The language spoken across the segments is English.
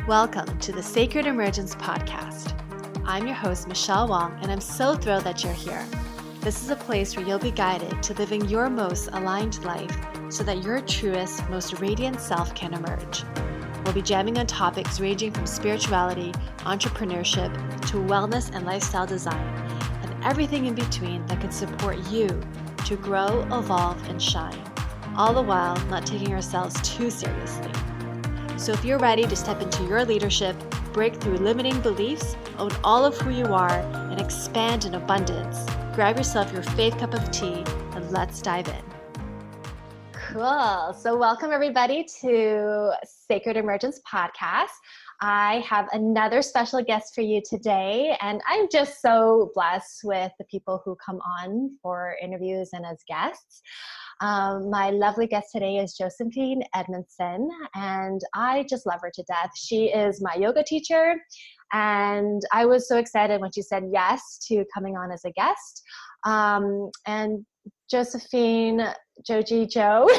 Welcome to the Sacred Emergence Podcast. I'm your host, Michelle Wong, and I'm so thrilled that you're here. This is a place where you'll be guided to living your most aligned life so that your truest, most radiant self can emerge. We'll be jamming on topics ranging from spirituality, entrepreneurship, to wellness and lifestyle design, and everything in between that can support you to grow, evolve, and shine, all the while not taking ourselves too seriously. So if you're ready to step into your leadership, break through limiting beliefs, own all of who you are, and expand in abundance, grab yourself your faith cup of tea and let's dive in. Cool. So welcome everybody to Sacred Emergence Podcast. I have another special guest for you today, and I'm just so blessed with the people who come on for interviews and as guests. My lovely guest today is Josephine Edmondson, and I just love her to death. She is my yoga teacher, and I was so excited when she said yes to coming on as a guest. And Josephine, Joji, Joe,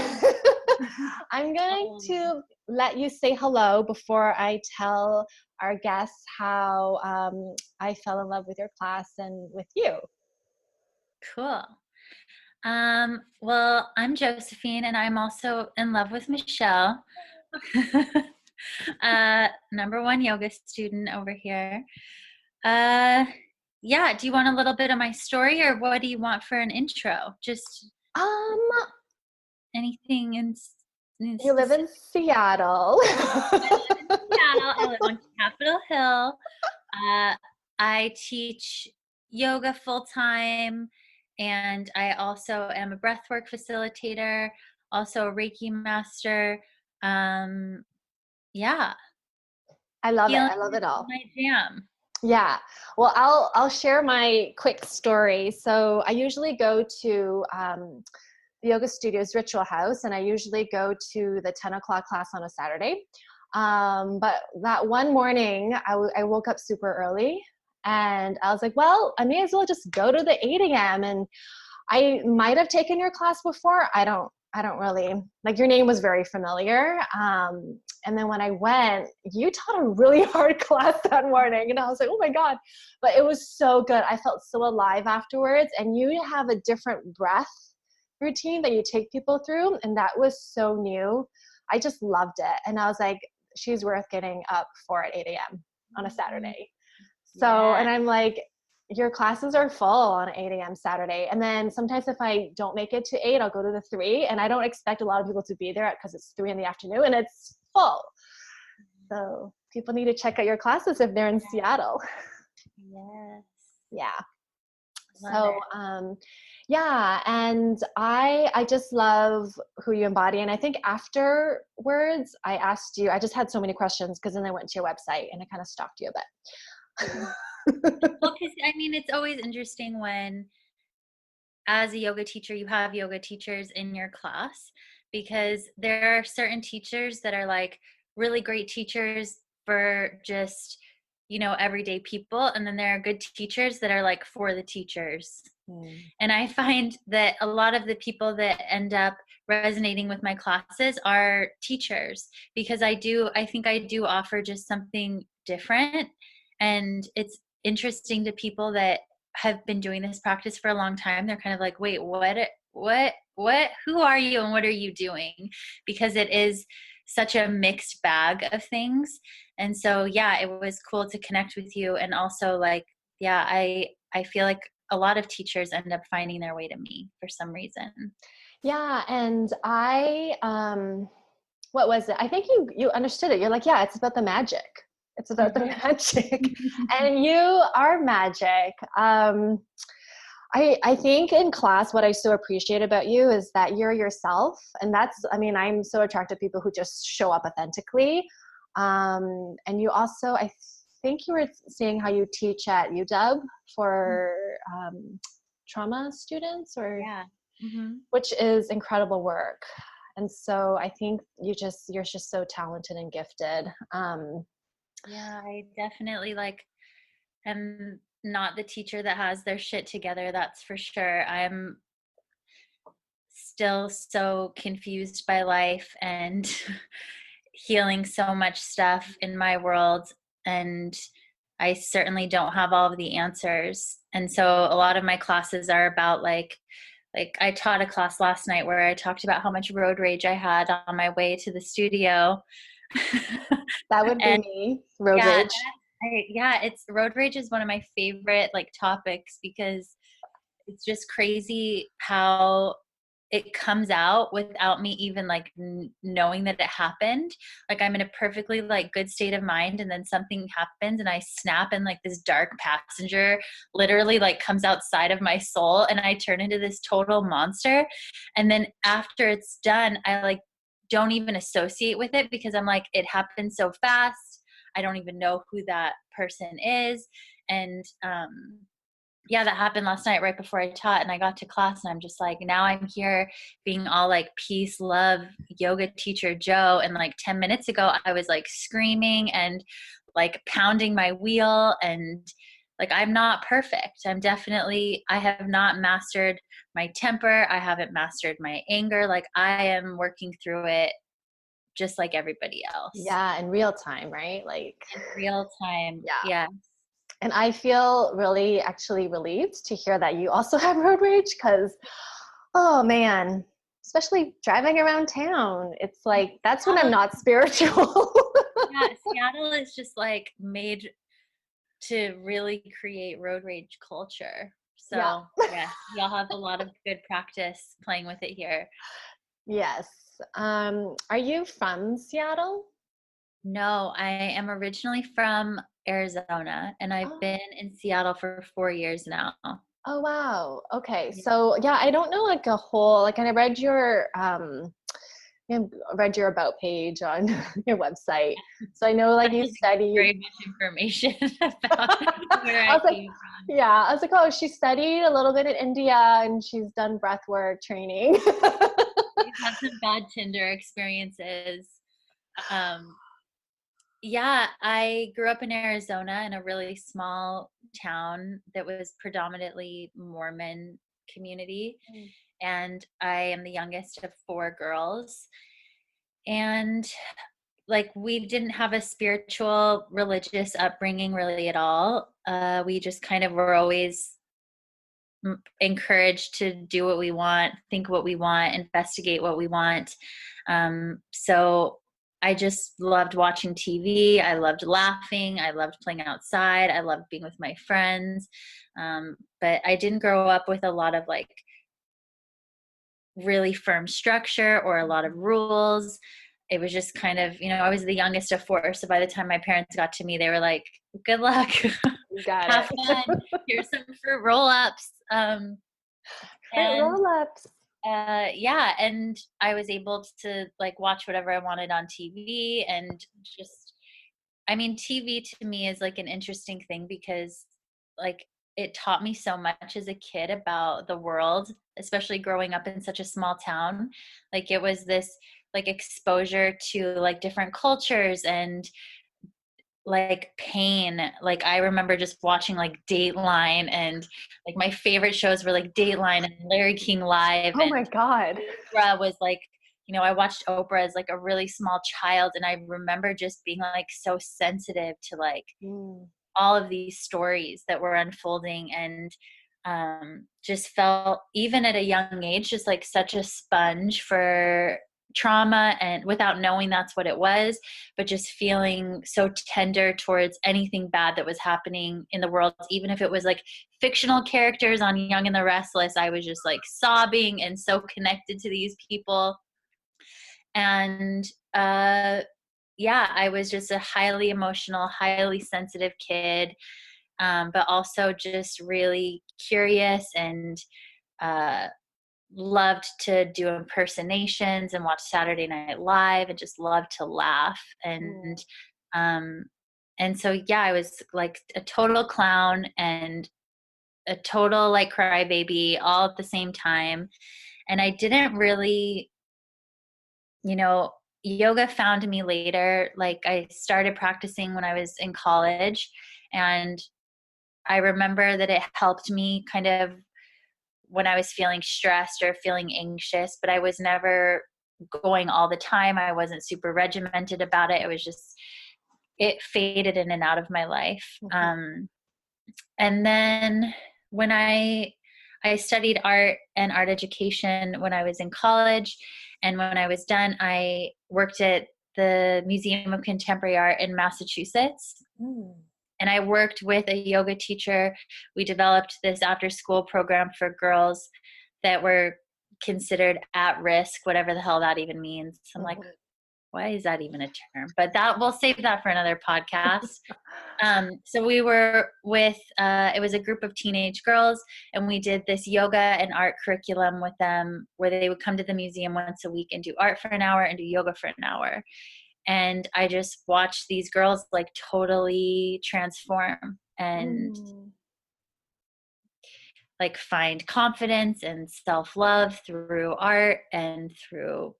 I'm going to let you say hello before I tell our guests how I fell in love with your class and with you. Cool. Well, I'm Josephine, and I'm also in love with Michelle. Number one yoga student over here. Yeah, do you want a little bit of my story, or what do you want for an intro? Just anything in you live in Seattle. I live on Capitol Hill. I teach yoga full-time, and I also am a breathwork facilitator, also a Reiki master. Yeah. I love it. I love it all. My jam. Yeah. Well, I'll share my quick story. So I usually go to the yoga studio's Ritual House, and I usually go to the 10 o'clock class on a Saturday. But that one morning I woke up super early, and I was like, well, I may as well just go to the 8 a.m. And I might have taken your class before. I don't really, like, your name was very familiar. And then when I went, you taught a really hard class that morning, and I was like, oh my God, but it was so good. I felt so alive afterwards, and you have a different breath routine that you take people through, and that was so new. I just loved it. And I was like, she's worth getting up for at 8 a.m. on a Saturday. So, yeah. And I'm like, your classes are full on 8 a.m. Saturday. And then sometimes if I don't make it to 8, I'll go to the 3. And I don't expect a lot of people to be there because it's 3 in the afternoon and it's full. So people need to check out your classes if they're in Seattle. Yes. Yeah. Yeah. And I just love who you embody. And I think afterwards I asked you, I just had so many questions because then I went to your website and I kind of stalked you a bit. Well, because I mean, it's always interesting when, as a yoga teacher, you have yoga teachers in your class, because there are certain teachers that are like really great teachers for just, everyday people. And then there are good teachers that are like for the teachers. And I find that a lot of the people that end up resonating with my classes are teachers, because I think I do offer just something different. And it's interesting to people that have been doing this practice for a long time. They're kind of like, wait, what, who are you and what are you doing? Because it is such a mixed bag of things. And so, yeah, it was cool to connect with you. And also, like, yeah, I feel like a lot of teachers end up finding their way to me for some reason. Yeah. And what was it? I think you understood it. You're like, yeah, it's about the magic. It's about the magic. And you are magic. I think in class, what I so appreciate about you is that you're yourself. And I'm so attracted to people who just show up authentically. And you also, I think you were saying how you teach at UW for trauma students, which is incredible work. And so I think you're just so talented and gifted. Yeah, I definitely am not the teacher that has their shit together. That's for sure. I'm still so confused by life, and healing so much stuff in my world, and I certainly don't have all of the answers. And so a lot of my classes are about like I taught a class last night where I talked about how much road rage I had on my way to the studio. That would be And me, road yeah, rage. yeah, it's road rage is one of my favorite like topics because it's just crazy how it comes out without me even like knowing that it happened. Like I'm in a perfectly like good state of mind, and then something happens and I snap, and like this dark passenger literally like comes outside of my soul, and I turn into this total monster. And then after it's done, I like don't even associate with it because I'm like, it happened so fast. I don't even know who that person is. And yeah, that happened last night right before I taught, and I got to class and I'm just like, now I'm here being all like peace, love, yoga teacher Joe. And like 10 minutes ago, I was like screaming and like pounding my wheel, and like, I'm not perfect. I have not mastered my temper. I haven't mastered my anger. Like I am working through it just like everybody else Yeah, in real time, right? Like, in real time. yeah. Yeah. And I feel really actually relieved to hear that you also have road rage because, oh man, especially driving around town, it's like, that's when I'm not spiritual. Yeah, Seattle is just like made to really create road rage culture. Yeah. So yeah, y'all have a lot of good practice playing with it here. Yes. Are you from Seattle? No, I am originally from Arizona, and I've Oh, been in Seattle for 4 years now. oh wow. Okay. Yeah. So yeah, I don't know like a whole like, and I read your read your about page on your website. So I know like That you doesn't give studied. very much information about where I I was like, came from. yeah, I was like, oh, she studied a little bit in India and she's done breathwork training. We've had some bad Tinder experiences. Um, Yeah, I grew up in Arizona in a really small town that was predominantly Mormon community. And I am the youngest of four girls. And like, we didn't have a spiritual, religious upbringing really at all. We just kind of were always encouraged to do what we want, think what we want, investigate what we want. So I just loved watching TV. I loved laughing. I loved playing outside. I loved being with my friends. But I didn't grow up with a lot of like really firm structure or a lot of rules. It was just kind of, I was the youngest of four. So by the time my parents got to me, they were like, good luck, You got have it. fun. Here's some fruit roll ups. Fruit And roll-ups. yeah, and I was able to like watch whatever I wanted on TV. And just, I mean, TV to me is like an interesting thing because like it taught me so much as a kid about the world, especially growing up in such a small town. Like it was this like exposure to like different cultures and like pain. Like I remember just watching like Dateline, and like my favorite shows were like Dateline and Larry King Live. Oh my And God. Oprah was like, I watched Oprah as like a really small child, and I remember just being like so sensitive to like Mm, all of these stories that were unfolding. And just felt, even at a young age, just like such a sponge for trauma, and without knowing that's what it was, but just feeling so tender towards anything bad that was happening in the world, even if it was like fictional characters on Young and the Restless. I was just like sobbing and so connected to these people. And yeah, I was just a highly emotional, highly sensitive kid, but also just really curious, and uh, loved to do impersonations and watch Saturday Night Live, and just loved to laugh. mm, Um, and so, yeah, I was like a total clown and a total like crybaby all at the same time. And I didn't really, you know, yoga found me later. Like I started practicing when I was in college, and I remember that it helped me kind of when I was feeling stressed or feeling anxious, but I was never going all the time. I wasn't super regimented about it. It was just, it faded in and out of my life. And then when I studied art and art education when I was in college, and when I was done, I worked at the Museum of Contemporary Art in Massachusetts. And I worked with a yoga teacher. We developed this after school program for girls that were considered at risk, whatever the hell that even means. I'm like, why is that even a term? But that, we'll save that for another podcast. So we were with, it was a group of teenage girls, and we did this yoga and art curriculum with them where they would come to the museum once a week and do art for an hour and do yoga for an hour. And I just watched these girls like totally transform and like find confidence and self-love through art and through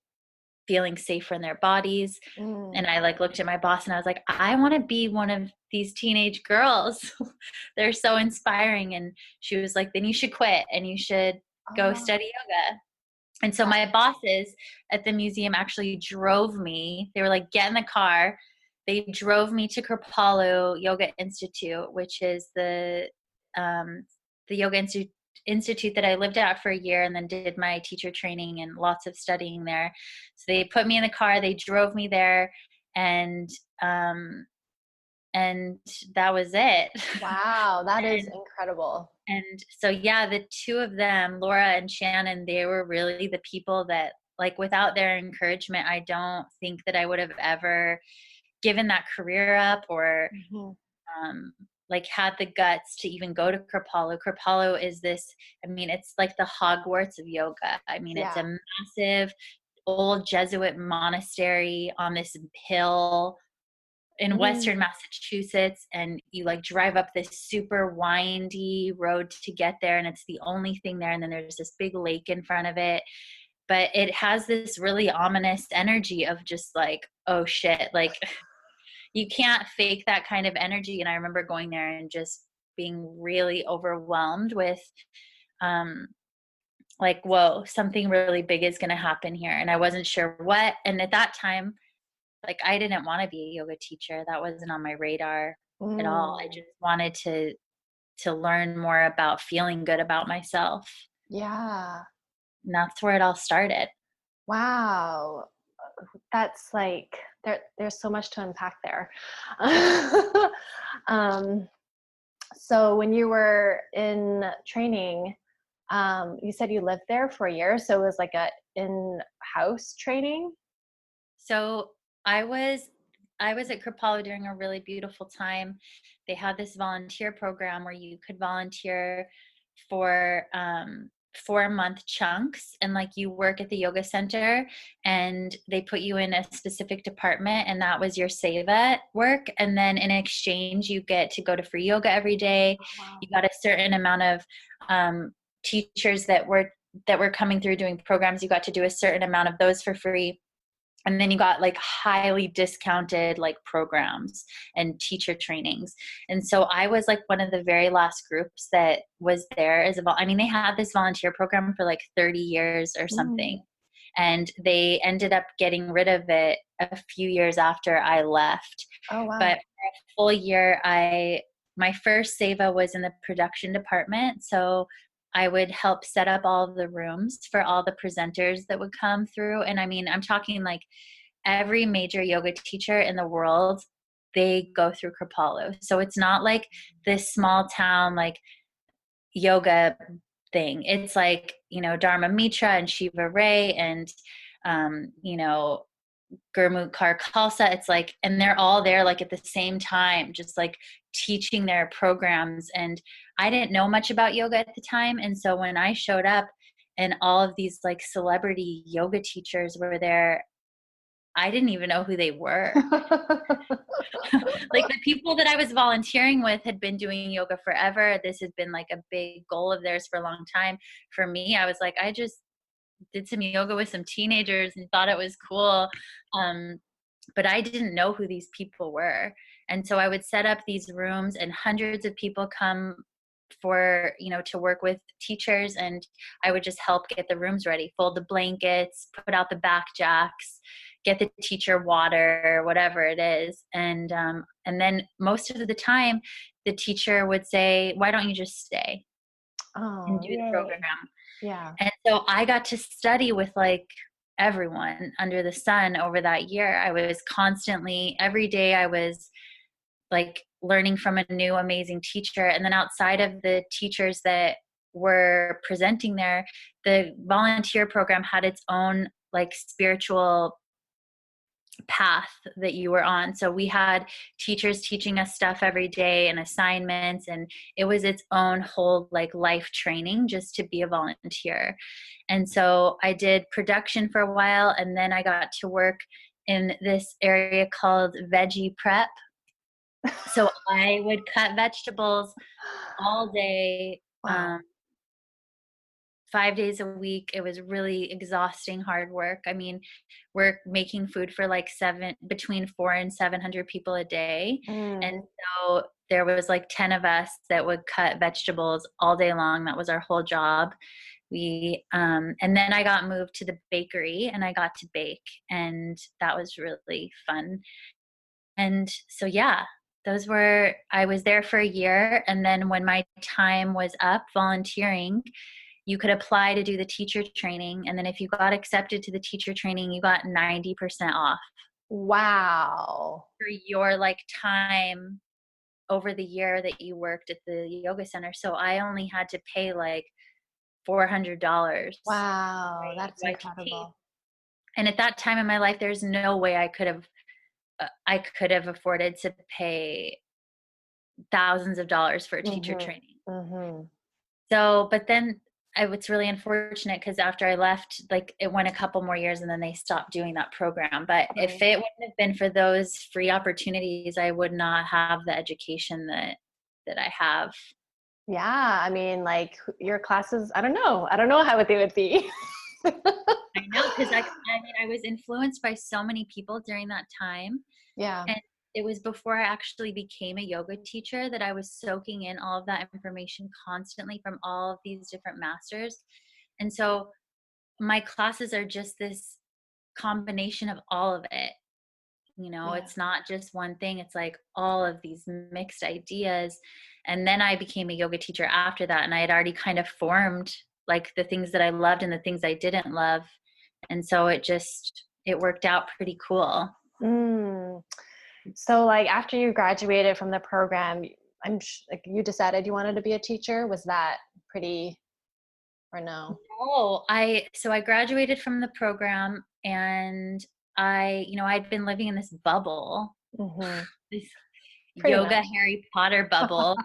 feeling safer in their bodies. And I like looked at my boss and I was like, I want to be one of these teenage girls. They're so inspiring. And she was like, then you should quit and you should go study yoga. And so my bosses at the museum actually drove me. They were like, get in the car. They drove me to Kripalu Yoga Institute, which is the yoga institute that I lived at for a year and then did my teacher training and lots of studying there. So they put me in the car, they drove me there, and that was it. Wow, that is incredible. And so, yeah, the two of them, Laura and Shannon, they were really the people that, like, without their encouragement, I don't think that I would have ever given that career up or like had the guts to even go to Kripalu. Kripalu is this, I mean, it's like the Hogwarts of yoga. I mean, it's a massive old Jesuit monastery on this hill in Western Massachusetts, and you like drive up this super windy road to get there, and it's the only thing there, and then there's this big lake in front of it. But it has this really ominous energy of just like, oh shit, like you can't fake that kind of energy. And I remember going there and just being really overwhelmed with like, whoa, something really big is going to happen here, and I wasn't sure what. And at that time, like, I didn't want to be a yoga teacher. That wasn't on my radar at all. I just wanted to learn more about feeling good about myself. Yeah. And that's where it all started. Wow. That's like, there's so much to unpack there. So when you were in training, you said you lived there for a year. So it was like a in-house training? So I was at Kripalu during a really beautiful time. They had this volunteer program where you could volunteer for 4-month chunks, and like you work at the yoga center and they put you in a specific department, and that was your seva work. And then in exchange, you get to go to free yoga every day. Wow. You got a certain amount of teachers that were coming through doing programs. You got to do a certain amount of those for free. And then you got like highly discounted like programs and teacher trainings. And so I was like one of the very last groups that was there as I mean, they had this volunteer program for like 30 years or something. And they ended up getting rid of it a few years after I left. Oh, wow. But for a full year, my first seva was in the production department. So I would help set up all the rooms for all the presenters that would come through. And I mean, I'm talking like every major yoga teacher in the world, they go through Kripalu. So it's not like this small town, like yoga thing. It's like, you know, Dharma Mitra and Shiva Ray and, you know, Gurmukh Kar Khalsa. It's like, and they're all there like at the same time, just like teaching their programs. And I didn't know much about yoga at the time. And so when I showed up and all of these like celebrity yoga teachers were there, I didn't even know who they were. Like the people that I was volunteering with had been doing yoga forever. This had been like a big goal of theirs for a long time. For me, I was like, I just did some yoga with some teenagers and thought it was cool. But I didn't know who these people were. And so I would set up these rooms and hundreds of people come for, to work with teachers, and I would just help get the rooms ready, fold the blankets, put out the back jacks, get the teacher water, whatever it is. And then most of the time the teacher would say, why don't you just stay and Oh, do the yay. program? Yeah. And so I got to study with like everyone under the sun over that year. I was constantly, every day I was like learning from a new amazing teacher. And then outside of the teachers that were presenting there, the volunteer program had its own like spiritual path that you were on. So we had teachers teaching us stuff every day and assignments, and it was its own whole like life training just to be a volunteer. And so I did production for a while, and then I got to work in this area called veggie prep. So I would cut vegetables all day, Wow. 5 days a week. It was really exhausting, hard work. I mean, we're making food for like between 400 and 700 people a day. And Mm. so there was like 10 of us that would cut vegetables all day long. That was our whole job. And then I got moved to the bakery and I got to bake, and that was really fun. And so, yeah, I was there for a year. And then when my time was up volunteering, you could apply to do the teacher training. And then if you got accepted to the teacher training, you got 90% off Wow. for your like time over the year that you worked at the yoga center. So I only had to pay like $400 Wow. my That's YTT. incredible. And at that time in my life, there's no way I could have afforded to pay thousands of dollars for a teacher Mm-hmm. training. Mm-hmm. So, but then it's really unfortunate because after I left, like it went a couple more years and then they stopped doing that program. But if Right. it wouldn't have been for those free opportunities, I would not have the education that I have. Yeah. I mean, like your classes, I don't know. I don't know how they would be. I know, because I mean, I was influenced by so many people during that time. Yeah. And it was before I actually became a yoga teacher that I was soaking in all of that information constantly from all of these different masters. And so my classes are just this combination of all of it. Yeah. It's not just one thing, it's like all of these mixed ideas. And then I became a yoga teacher after that, and I had already kind of formed like the things that I loved and the things I didn't love. And so it worked out pretty cool. Mm. So like after you graduated from the program, like you decided you wanted to be a teacher. Was that pretty or no? Oh, so I graduated from the program, and I'd been living in this bubble, Mm-hmm. this Pretty yoga much. Harry Potter bubble,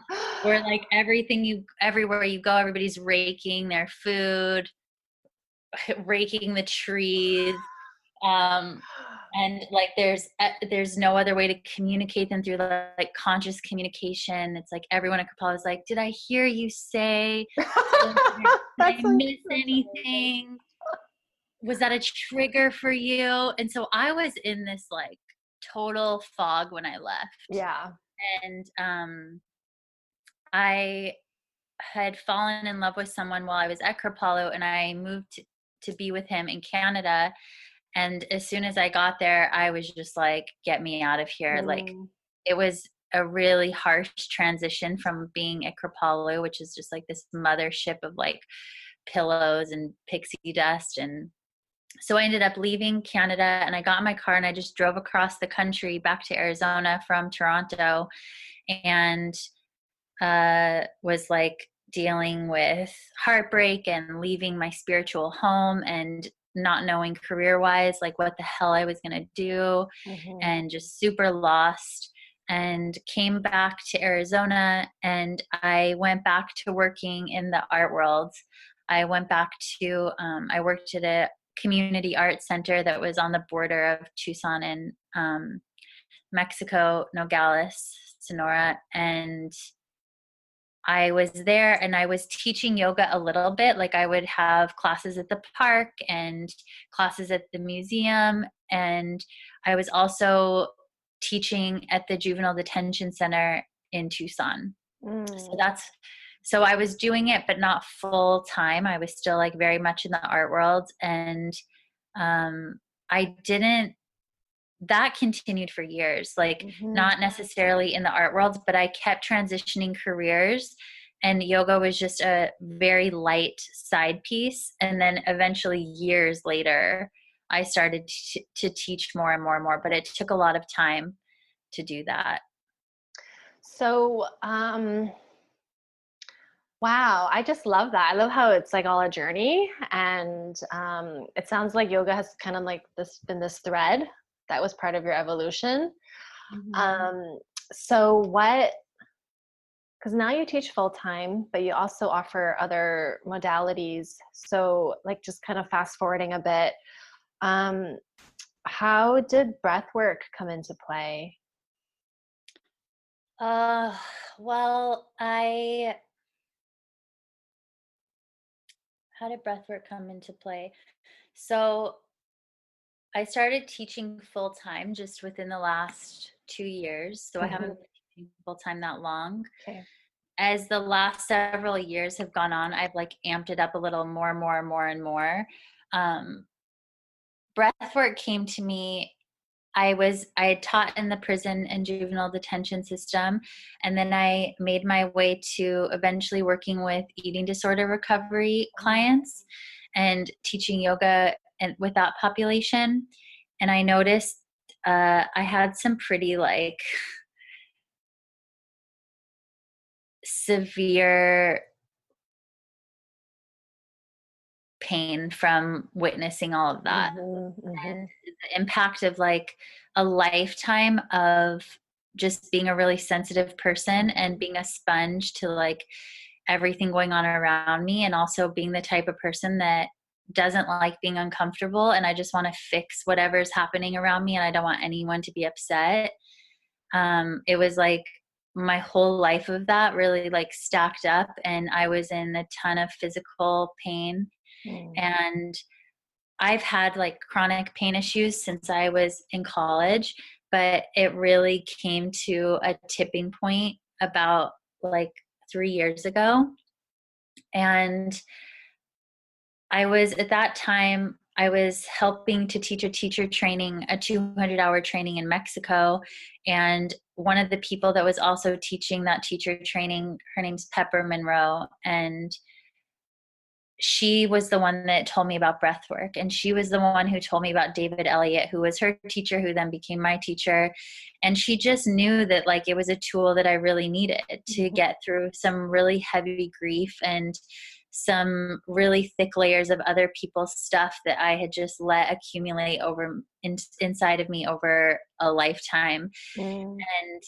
where like everywhere you go, everybody's raking their food, raking the trees. And like there's no other way to communicate than through like conscious communication. It's like everyone at Kapala is like, did I hear you say, did I That's miss amazing. anything? Was that a trigger for you? And so I was in this like total fog when I left. Yeah. And I had fallen in love with someone while I was at Kripalu, and I moved to be with him in Canada. And as soon as I got there, I was just like, get me out of here. Like, Mm. it was a really harsh transition from being at Kripalu, which is just like this mothership of like pillows and pixie dust. And so I ended up leaving Canada, and I got in my car and I just drove across the country back to Arizona from Toronto, and was like dealing with heartbreak and leaving my spiritual home and not knowing career wise like what the hell I was going to do, Mm-hmm. and just super lost, and came back to Arizona, and I went back to working in the art world. I went back to I worked at a community art center that was on the border of Tucson and Mexico, Nogales, Sonora. And I was there and I was teaching yoga a little bit. Like I would have classes at the park and classes at the museum. And I was also teaching at the juvenile detention center in Tucson. So Mm. So I was doing it, but not full time. I was still like very much in the art world. And I didn't, that continued for years, like Mm-hmm. not necessarily in the art world, but I kept transitioning careers, and yoga was just a very light side piece. And then eventually years later, I started to teach more and more and more, but it took a lot of time to do that. So, wow, I just love that. I love how it's like all a journey, and it sounds like yoga has kind of like this been this thread that was part of your evolution. Mm-hmm. Um, so what? Because now you teach full time, but you also offer other modalities. So, like, just kind of fast forwarding a bit, um, how did breath work come into play? Uh, well, how did breathwork come into play? So I started teaching full time just within the last 2 years. So I Hmm. haven't been teaching full time that long. Okay. As the last several years have gone on, I've like amped it up a little more, more, more, and more. Um, Breathwork came to me. I had taught in the prison and juvenile detention system, and then I made my way to eventually working with eating disorder recovery clients and teaching yoga and with that population. And I noticed I had some pretty like severe pain from witnessing all of that. Hmm. Hmm. The impact of like a lifetime of just being a really sensitive person and being a sponge to like everything going on around me, and also being the type of person that doesn't like being uncomfortable, and I just want to fix whatever's happening around me and I don't want anyone to be upset. It was like my whole life of that really like stacked up, and I was in a ton of physical pain. Mm. And I've had like chronic pain issues since I was in college, but it really came to a tipping point about like 3 years ago. And I was at that time, I was helping to teach a teacher training, a 200-hour training in Mexico. And one of the people that was also teaching that teacher training, her name's Pepper Monroe. And she was the one that told me about breath work, and she was the one who told me about David Elliott, who was her teacher, who then became my teacher. And she just knew that like it was a tool that I really needed to Mhm. get through some really heavy grief and some really thick layers of other people's stuff that I had just let accumulate inside of me over a lifetime. Mm. And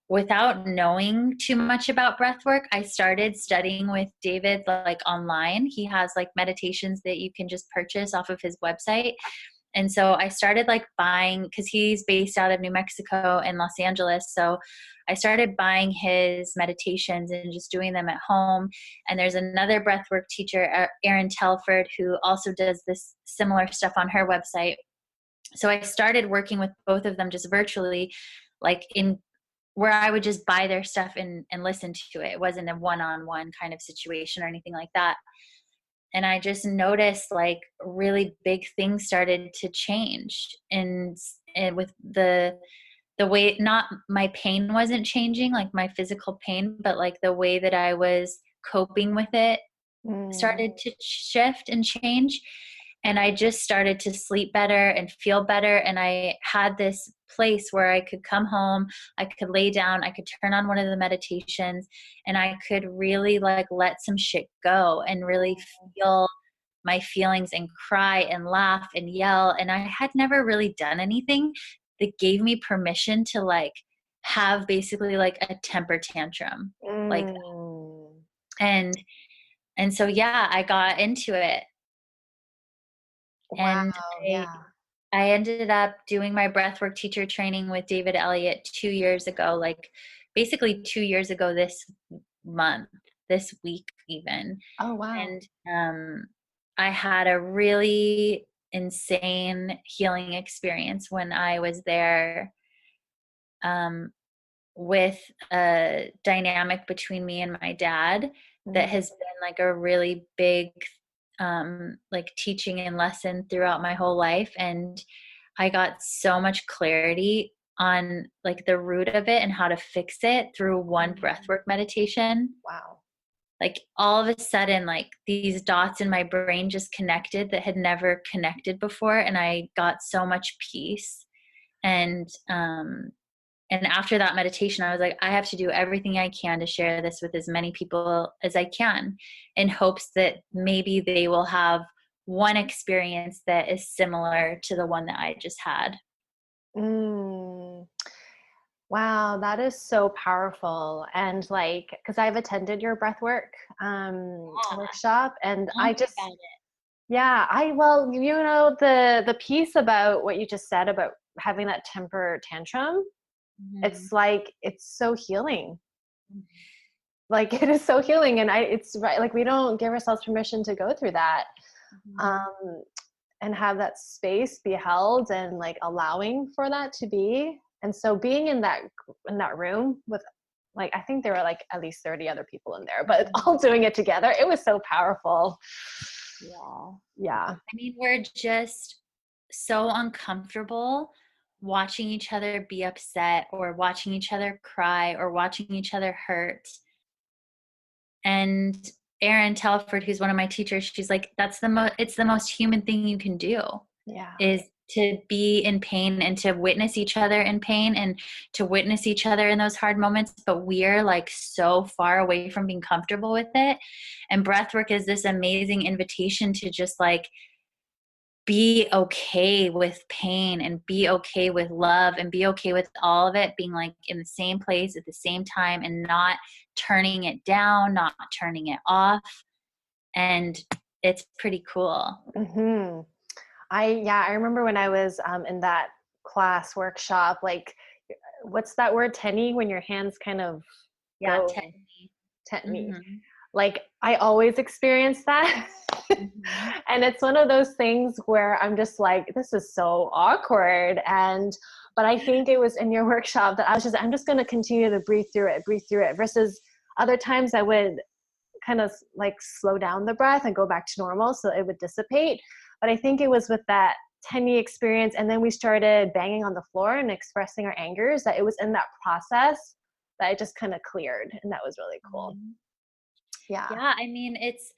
without knowing too much about breath work, I started studying with David like online. He has like meditations that you can just purchase off of his website. And so I started like buying, because he's based out of New Mexico and Los Angeles. So I started buying his meditations and just doing them at home. And there's another breathwork teacher, Erin Telford, who also does this similar stuff on her website. So I started working with both of them just virtually, like in where I would just buy their stuff and listen to it. It wasn't a one-on-one kind of situation or anything like that. And I just noticed like really big things started to change. And with the way, not my pain wasn't changing, like my physical pain, but like the way that I was coping with it Mm. started to shift and change. And I just started to sleep better and feel better. And I had this place where I could come home, I could lay down, I could turn on one of the meditations, and I could really like let some shit go and really feel my feelings and cry and laugh and yell. And I had never really done anything that gave me permission to like have basically like a temper tantrum like, Mm. and and so yeah, I got into it. Wow. And I Yeah. I ended up doing my breathwork teacher training with David Elliott 2 years ago, like basically 2 years ago month, this week even. Oh, wow. And I had a really insane healing experience when I was there. Um, with a dynamic between me and my dad that has been like a really big like teaching and lesson throughout my whole life. And I got so much clarity on like the root of it and how to fix it through one breathwork meditation. Wow. Like all of a sudden, like these dots in my brain just connected that had never connected before. And I got so much peace. And after that meditation, I was like, I have to do everything I can to share this with as many people as I can, in hopes that maybe they will have one experience that is similar to the one that I just had. Mm. Wow, that is so powerful. And like, because I've attended your breathwork Yeah. workshop, and Tell I me just, about it. yeah, well, the piece about what you just said about having that temper tantrum, Mhm. it's like it's so healing. Like it is so healing, and it's right. Like we don't give ourselves permission to go through that, Mhm. um, and have that space be held, and like allowing for that to be. And so being in that room with, like, I think there were like at least 30 other people in there, but Mhm. all doing it together, it was so powerful. Yeah. Yeah. I mean, we're just so uncomfortable watching each other be upset or watching each other cry or watching each other hurt. And Erin Telford, who's one of my teachers, she's like, it's the most human thing you can do, Yeah. is to be in pain and to witness each other in pain and to witness each other in those hard moments. But we're like so far away from being comfortable with it. And breathwork is this amazing invitation to just like be okay with pain and be okay with love and be okay with all of it being like in the same place at the same time and not turning it down, not turning it off. And it's pretty cool. Hmm. I remember when I was in that class workshop, like, what's that word, tenny, when your hands kind of Yeah, go technique. tenny. Mm-hmm. Like I always experience that. Mm-hmm. And it's one of those things where I'm just like, this is so awkward. But I think it was in your workshop that I'm just going to continue to breathe through it, versus other times I would kind of like slow down the breath and go back to normal so it would dissipate. But I think it was with that tenny experience, and then we started banging on the floor and expressing our angers, that it was in that process that it just kind of cleared, and that was really cool. Mm-hmm. Yeah. Yeah, I mean, it's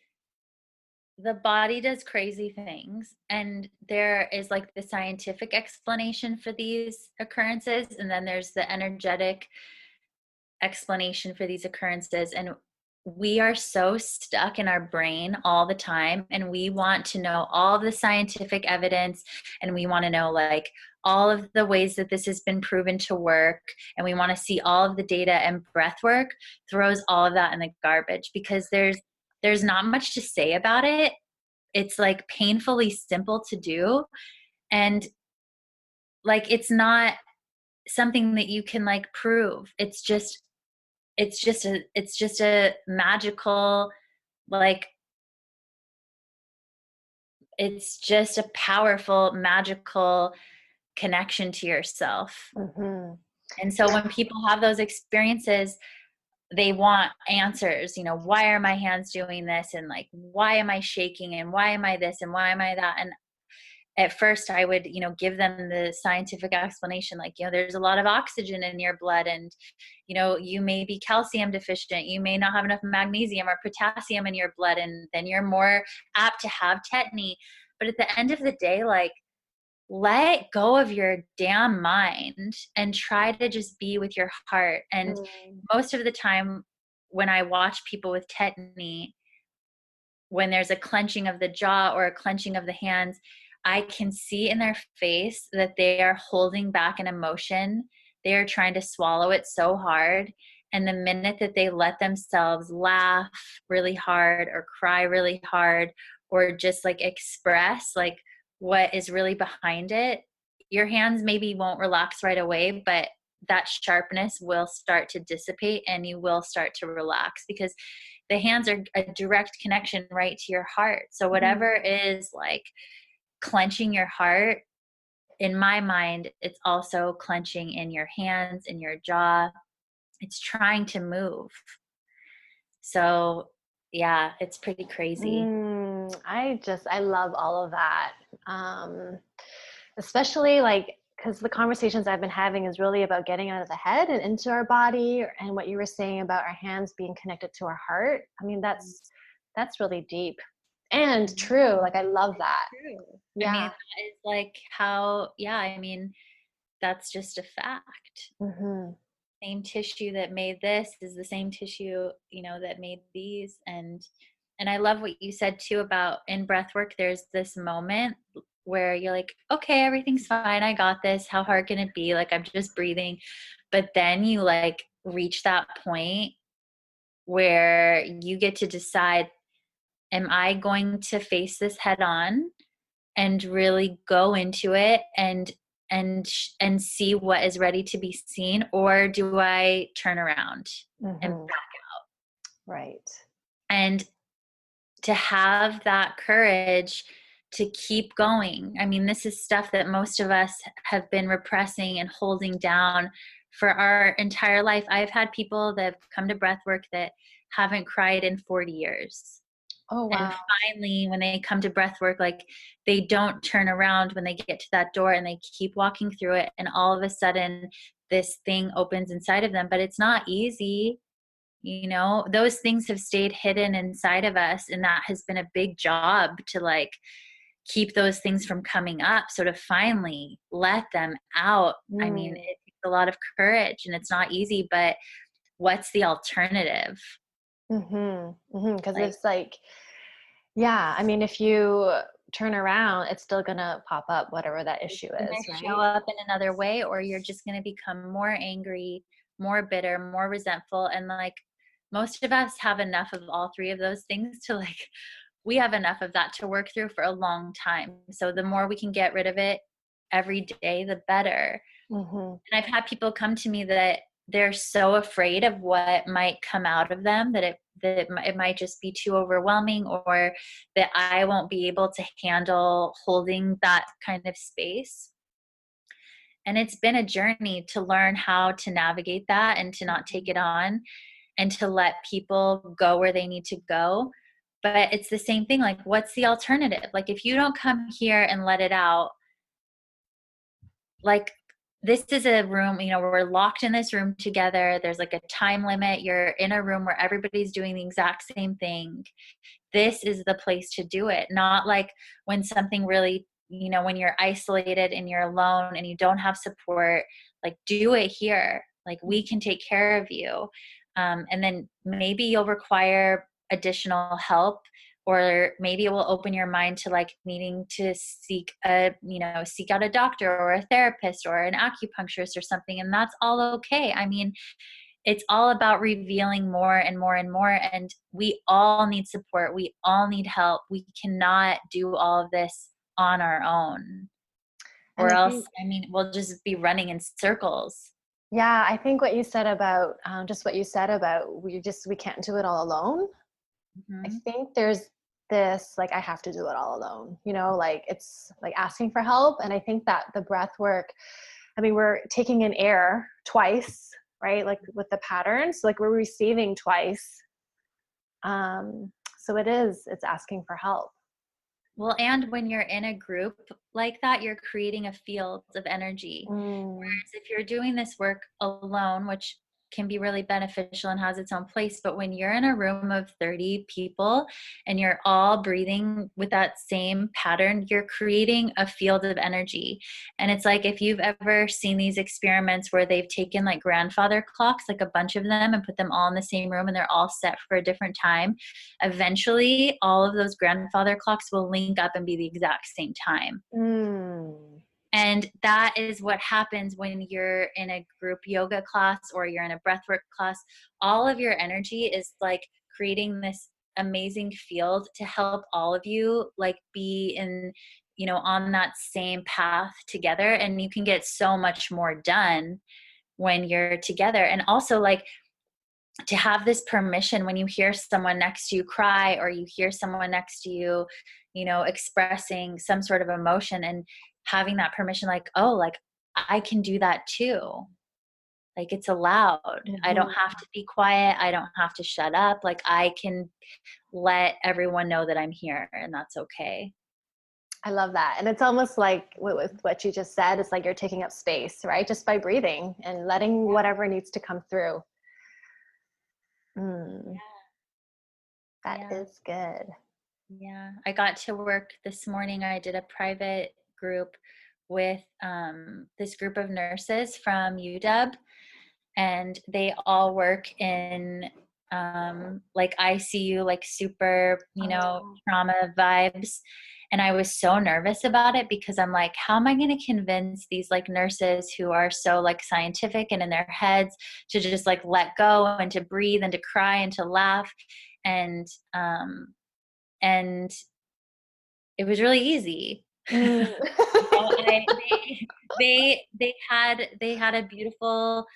the body does crazy things, and there is like the scientific explanation for these occurrences, and then there's the energetic explanation for these occurrences. And we are so stuck in our brain all the time, and we want to know all the scientific evidence, and we want to know like all of the ways that this has been proven to work, and we want to see all of the data. And breath work throws all of that in the garbage because there's not much to say about it. It's like painfully simple to do, and like it's not something that you can like prove. It's just a magical, like it's just a powerful magical connection to yourself. Hmm. And so when people have those experiences, they want answers, why are my hands doing this, and like why am I shaking, and why am I this, and why am I that. And at first I would, give them the scientific explanation, like, there's a lot of oxygen in your blood, and, you may be calcium deficient. You may not have enough magnesium or potassium in your blood, and then you're more apt to have tetany. But at the end of the day, like, let go of your damn mind and try to just be with your heart. And Mm. most of the time when I watch people with tetany, when there's a clenching of the jaw or a clenching of the hands, I can see in their face that they are holding back an emotion. They are trying to swallow it so hard. And the minute that they let themselves laugh really hard or cry really hard or just like express like what is really behind it, your hands maybe won't relax right away, but that sharpness will start to dissipate and you will start to relax, because the hands are a direct connection right to your heart. So Mm. whatever is like clenching your heart, in my mind, it's also clenching in your hands, in your jaw. it's trying to move. So yeah, it's pretty crazy. I love all of that. Especially like, because the conversations I've been having is really about getting out of the head and into our body, and what you were saying about our hands being connected to our heart. I mean, that's really deep and true. Like, I love that. True. I mean, Yeah. that is like how, yeah, I mean, that's just a fact. Mm-hmm. Same tissue that made this is the same tissue, you know, that made these. And I love what you said too about in breath work, there's this moment where you're like, okay, everything's fine, I got this, how hard can it be, like I'm just breathing. But then you like reach that point where you get to decide, am I going to face this head on and really go into it and see what is ready to be seen, or do I turn around and Mm-hmm. back? Right. And to have that courage to keep going. I mean, this is stuff that most of us have been repressing and holding down for our entire life. I've had people that have come to breathwork that haven't cried in 40 years. Oh, And wow. finally, when they come to breath work, like they don't turn around when they get to that door, and they keep walking through it. And all of a sudden, this thing opens inside of them. But it's not easy. You know, those things have stayed hidden inside of us. And that has been a big job to like keep those things from coming up. So to finally let them out, I mean, Mm. it takes a lot of courage and it's not easy, but what's the alternative? Mm-hmm. Mm-hmm. Because Like, it's like, yeah, I mean, if you turn around, it's still gonna pop up, whatever that it's issue going is, to show right? up in another way, or you're just going to become more angry, more bitter, more resentful. And like most of us have enough of all three of those things to like, we have enough of that to work through for a long time. So the more we can get rid of it every day, the better. Mm-hmm. And I've had people come to me that they're so afraid of what might come out of them that it might just be too overwhelming, or that I won't be able to handle holding that kind of space. And it's been a journey to learn how to navigate that and to not take it on and to let people go where they need to go. But it's the same thing. Like, what's the alternative? Like, if you don't come here and let it out, like, this is a room, you know, we're locked in this room together. There's like a time limit. You're in a room where everybody's doing the exact same thing. This is the place to do it. Not like when something really, you know, when you're isolated and you're alone and you don't have support, like do it here. Like we can take care of you. And then maybe you'll require additional help, or maybe it will open your mind to like needing to seek seek out a doctor or a therapist or an acupuncturist or something. And that's all okay. I mean, it's all about revealing more and more and more. And we all need support. We all need help. We cannot do all of this on our own, And or I else, think, I mean, we'll just be running in circles. yeah, I think what you said about just what you said about we can't do it all alone. I Hmm. think there's this like, I have to do it all alone, you know, like it's like asking for help. And I think that the breath work, I mean, we're taking in air twice, right? Like with the patterns, like we're receiving twice. So it's asking for help. Well, and when you're in a group like that, you're creating a field of energy. Mm. Whereas if you're doing this work alone, which can be really beneficial and has its own place, but when you're in a room of 30 people and you're all breathing with that same pattern, you're creating a field of energy. And it's like if you've ever seen these experiments where they've taken like grandfather clocks, like a bunch of them, and put them all in the same room and they're all set for a different time, eventually all of those grandfather clocks will link up and be the exact same time. Mm. And that is what happens when you're in a group yoga class or you're in a breathwork class. All of your energy is like creating this amazing field to help all of you like be in, you know, on that same path together. And you can get so much more done when you're together. And also like to have this permission when you hear someone next to you cry, or you hear someone next to you, you know, expressing some sort of emotion, and having that permission, like, oh, like I can do that too. Like, it's allowed. I don't Mhm. have to be quiet. I don't have to shut up. Like, I can let everyone know that I'm here, and that's okay. I love that. And it's almost like with what you just said, it's like you're taking up space, right? Just by breathing and letting whatever needs to come through. Mm, that Yeah. is good. Yeah. I got to work this morning. I did a private group with this group of nurses from UW, and they all work in like ICU, like super, Oh. trauma vibes. And I was so nervous about it because I'm like, how am I going to convince these like nurses who are so like scientific and in their heads to just like let go and to breathe and to cry and to laugh? And and it was really easy. Mm. They had a beautiful,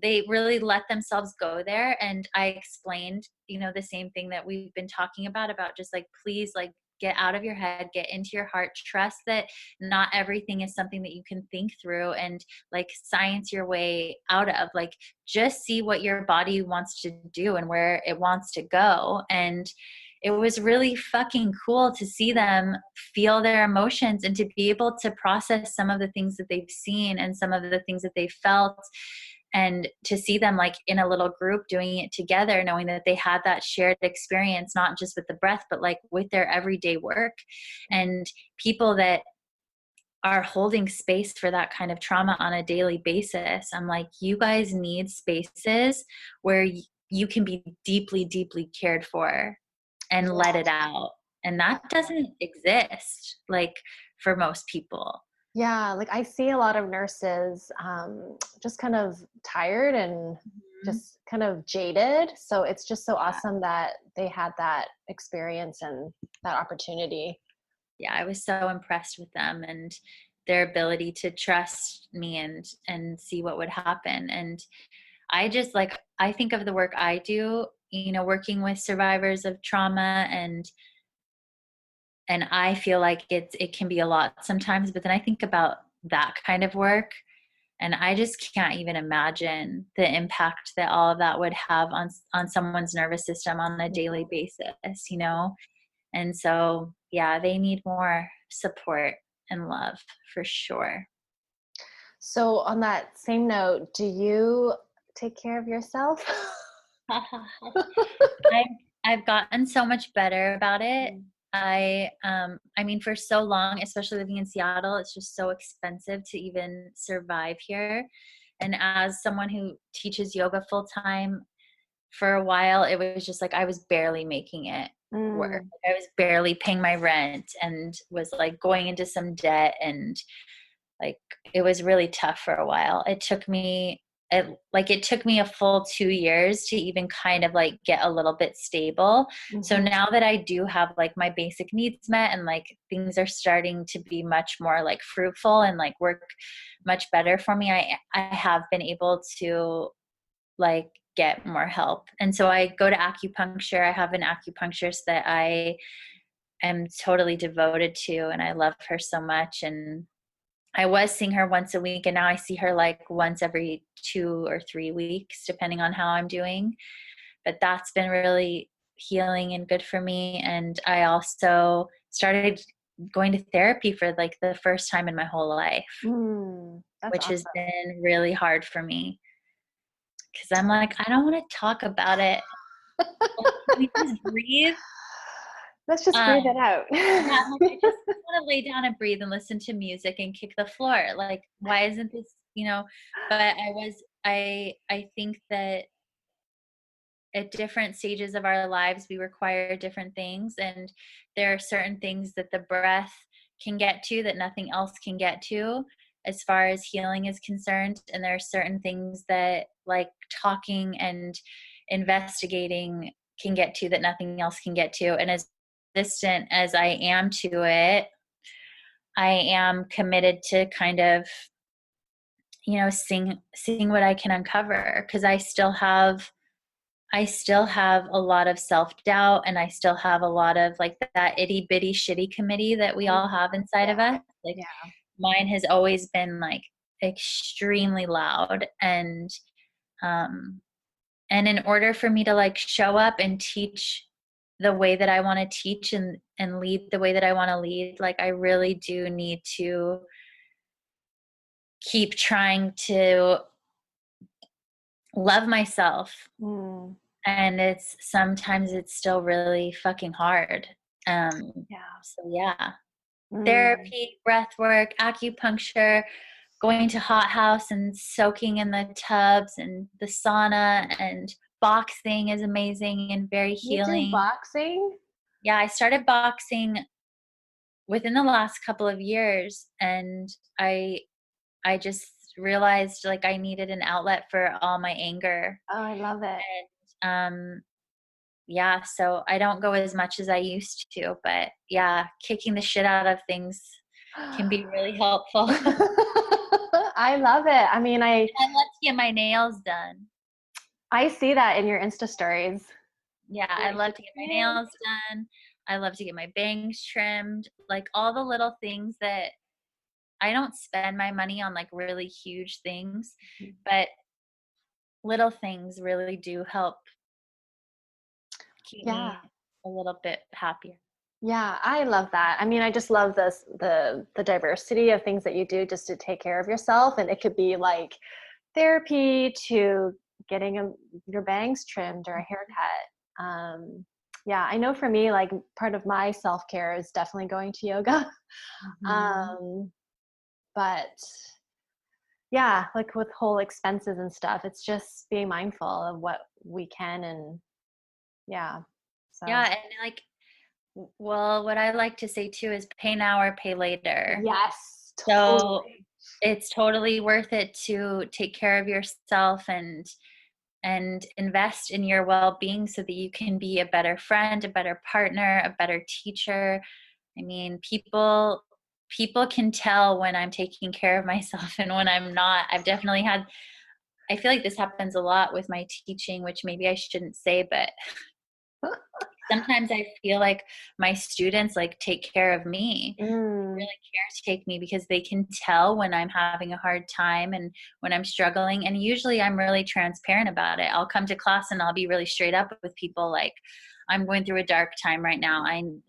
they really let themselves go there, and I explained, the same thing that we've been talking about just like, please, like, get out of your head, get into your heart, trust that not everything is something that you can think through and like science your way out of. Like, just see what your body wants to do and where it wants to go. And it was really fucking cool to see them feel their emotions and to be able to process some of the things that they've seen and some of the things that they felt, and to see them like in a little group doing it together, knowing that they had that shared experience, not just with the breath, but like with their everyday work. And people that are holding space for that kind of trauma on a daily basis, I'm like, you guys need spaces where you can be deeply, deeply cared for and let it out. And that doesn't exist like for most people. Yeah, like I see a lot of nurses just kind of tired and Mhm. just kind of jaded. So it's just so Yeah. awesome that they had that experience and that opportunity. Yeah, I was so impressed with them and their ability to trust me and see what would happen. And I just like, I think of the work I do, working with survivors of trauma, and I feel like it can be a lot sometimes, but then I think about that kind of work, and I just can't even imagine the impact that all of that would have on someone's nervous system on a daily basis. And so, yeah, they need more support and love for sure. So on that same note, do you take care of yourself? I've I've gotten so much better about it. Mm. I mean, for so long, especially living in Seattle, it's just so expensive to even survive here. And as someone who teaches yoga full time, for a while, it was just like I was barely making it work. Mm. Like, I was barely paying my rent and was like going into some debt, and like it was really tough for a while. It took me a full 2 years to even kind of like get a little bit stable. So Mhm. now that I do have like my basic needs met and like things are starting to be much more like fruitful and like work much better for me, I have been able to like get more help. And so I go to acupuncture. I have an acupuncturist that I am totally devoted to, and I love her so much. And I was seeing her once a week, and now I see her like once every 2 or 3 weeks, depending on how I'm doing. But that's been really healing and good for me. And I also started going to therapy for like the first time in my whole life, Mm. That's which has awesome. been really hard for me because I'm like, I don't want to talk about it. Like, can we just breathe? Let's just Um, breathe it out. yeah, I'm like, I just want to lay down and breathe and listen to music and kick the floor. Like, why isn't this? But I think that at different stages of our lives, we require different things. And there are certain things that the breath can get to that nothing else can get to as far as healing is concerned. And there are certain things that like talking and investigating can get to that nothing else can get to. And as resistant as I am to it, I am committed to kind of, seeing what I can uncover, because I still have a lot of self-doubt, and I still have a lot of like that itty bitty shitty committee that we all have inside Yeah. of us. Like, Yeah. mine has always been like extremely loud, and And in order for me to like show up and teach the way that I want to teach and lead the way that I want to lead, like I really do need to keep trying to love myself. Mm. And sometimes it's still really fucking hard. Yeah. So yeah, Mm. therapy, breath work, acupuncture, going to hot house and soaking in the tubs and the sauna, and boxing is amazing and very You do healing. boxing? Yeah, I started boxing within the last couple of years, and I just realized like I needed an outlet for all my anger. Oh, I love it. And yeah, so I don't go as much as I used to, but yeah, kicking the shit out of things can be really helpful. I love it. I mean, I love to get my nails done. I see that in your Insta stories. Yeah, You're I like, love to get my "Yeah." nails done. I love to get my bangs trimmed, like all the little things that I don't spend my money on like really huge things, but little things really do help keep Yeah. me a little bit happier. Yeah, I love that. I mean, I just love the diversity of things that you do just to take care of yourself, and it could be like therapy to getting your bangs trimmed or a haircut. Yeah, I know for me, like part of my self care is definitely going to yoga. Mhm. Um, but yeah, like with whole expenses and stuff, it's just being mindful of what we can and yeah. So Yeah, and like, well, what I like to say too is pay now or pay later. yes, So totally. it's totally worth it to take care of yourself and invest in your well-being so that you can be a better friend, a better partner, a better teacher. I mean, people can tell when I'm taking care of myself and when I'm not. I feel like this happens a lot with my teaching, which maybe I shouldn't say, but sometimes I feel like my students like take care of me, Mm, really caretake me, because they can tell when I'm having a hard time and when I'm struggling. And usually I'm really transparent about it. I'll come to class and I'll be really straight up with people, like, I'm going through a dark time right now. I'm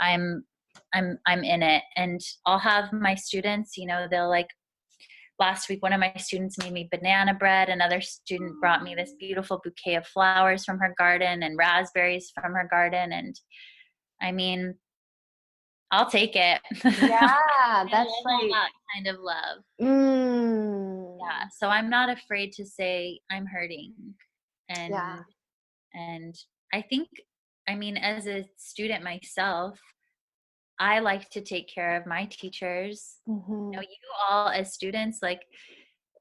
I'm in it. And I'll have my students, they'll like, last week one of my students made me banana bread. Another student brought me this beautiful bouquet of flowers from her garden and raspberries from her garden. And I mean, I'll take it. yeah, I that's love all like that kind of love. Yeah. mm, So I'm not afraid to say I'm hurting. yeah. And I think, I mean, as a student myself, I like to take care of my teachers. Hmm. You all as students, like,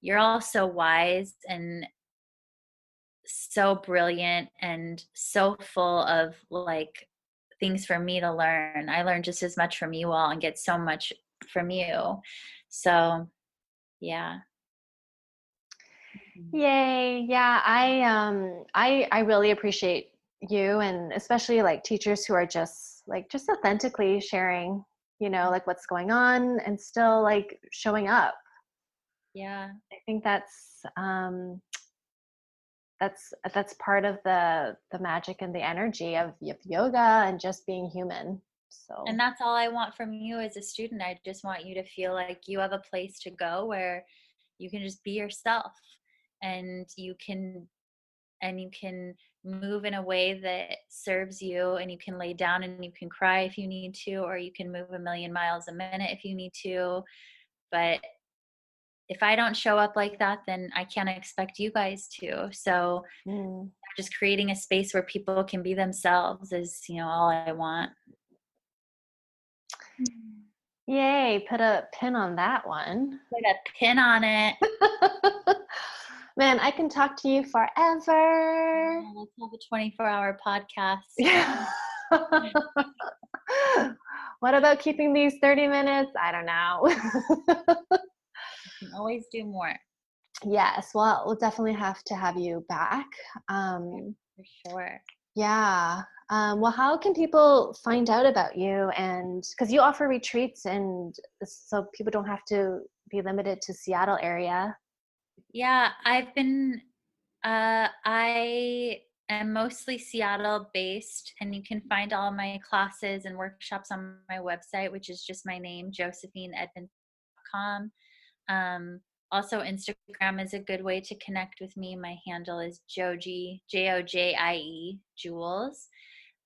you're all so wise and so brilliant and so full of like things for me to learn. I learn just as much from you all and get so much from you. So, yeah. Mhm. Yay. Yeah, I really appreciate you and especially like teachers who are just authentically sharing, like what's going on and still like showing up. Yeah. I think that's part of the magic and the energy of yoga and just being human. And So, that's all I want from you as a student. I just want you to feel like you have a place to go where you can just be yourself, and you can move in a way that serves you, and you can lay down and you can cry if you need to, or you can move a million miles a minute if you need to. But if I don't show up like that, then I can't expect you guys to. So mm. just creating a space where people can be themselves is, all I want. Yay, put a pin on that one. Put a pin on it. Man, I can talk to you forever. Let's have a 24-hour podcast. Yeah. What about keeping these 30 minutes? I don't know. You can always do more. Yes, well, we'll definitely have to have you back. Um, For sure. yeah. Well, how can people find out about you? And because you offer retreats, and so people don't have to be limited to Seattle area. Yeah, I am mostly Seattle based, and you can find all my classes and workshops on my website, which is just my name, JosephineEdmondson.com. Also, Instagram is a good way to connect with me. My handle is Joji, Jojie, Jules.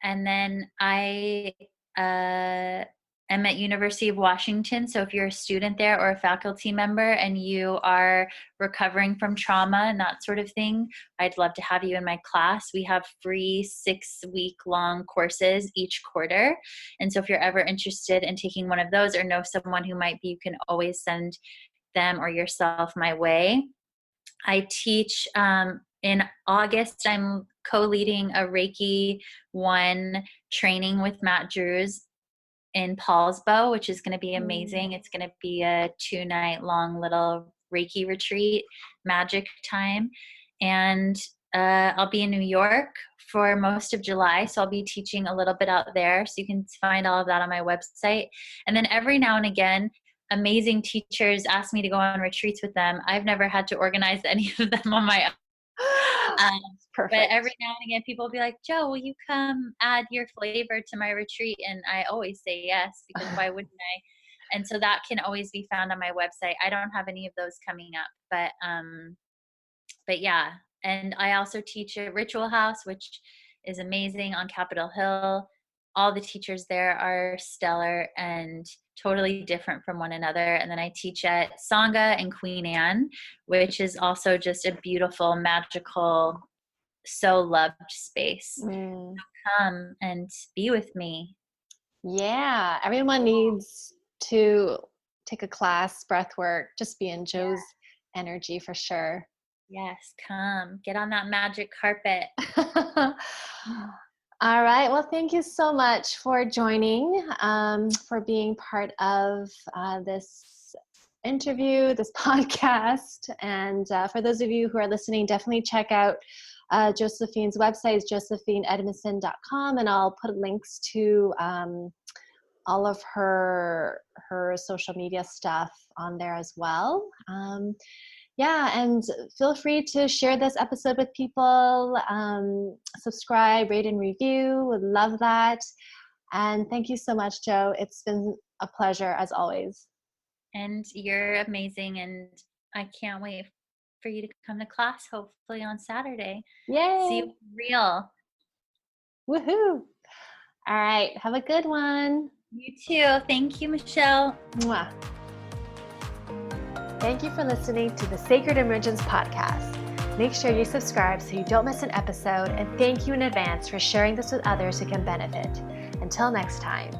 And then I am at University of Washington. So if you're a student there or a faculty member and you are recovering from trauma and that sort of thing, I'd love to have you in my class. We have free 6-week-long courses each quarter. And so if you're ever interested in taking one of those or know someone who might be, you can always send them or yourself my way. I teach in August. I'm co-leading a Reiki 1 training with Matt Drews in Paulsbo, which is going to be amazing. It's going to be a 2-night long little Reiki retreat, magic time. And I'll be in New York for most of July. So I'll be teaching a little bit out there. So you can find all of that on my website. And then every now and again, amazing teachers ask me to go on retreats with them. I've never had to organize any of them on my own. Perfect. But every now and again, people will be like, Joe, will you come add your flavor to my retreat? And I always say yes, because why wouldn't I? And so that can always be found on my website. I don't have any of those coming up, but yeah. And I also teach at Ritual House, which is amazing, on Capitol Hill. All the teachers there are stellar and totally different from one another. And then I teach at Sangha and Queen Anne, which is also just a beautiful, magical, so loved space. So come and be with me. Yeah, everyone needs to take a class, breathwork, just be in Joe's energy for sure. Yes, come. Get on that magic carpet. All right. Well, thank you so much for joining, for being part of this interview, this podcast. And for those of you who are listening, definitely check out Josephine's website is josephineedmondson.com, and I'll put links to all of her social media stuff on there as well. And feel free to share this episode with people, subscribe, rate, and review. Would love that. And thank you so much, Joe. It's been a pleasure as always. And you're amazing, and I can't wait for you to come to class, hopefully on Saturday. Yay! See you real. Woohoo! All right. Have a good one. You too. Thank you, Michelle. Mwah. Thank you for listening to the Sacred Emergence podcast. Make sure you subscribe so you don't miss an episode, and thank you in advance for sharing this with others who can benefit. Until next time.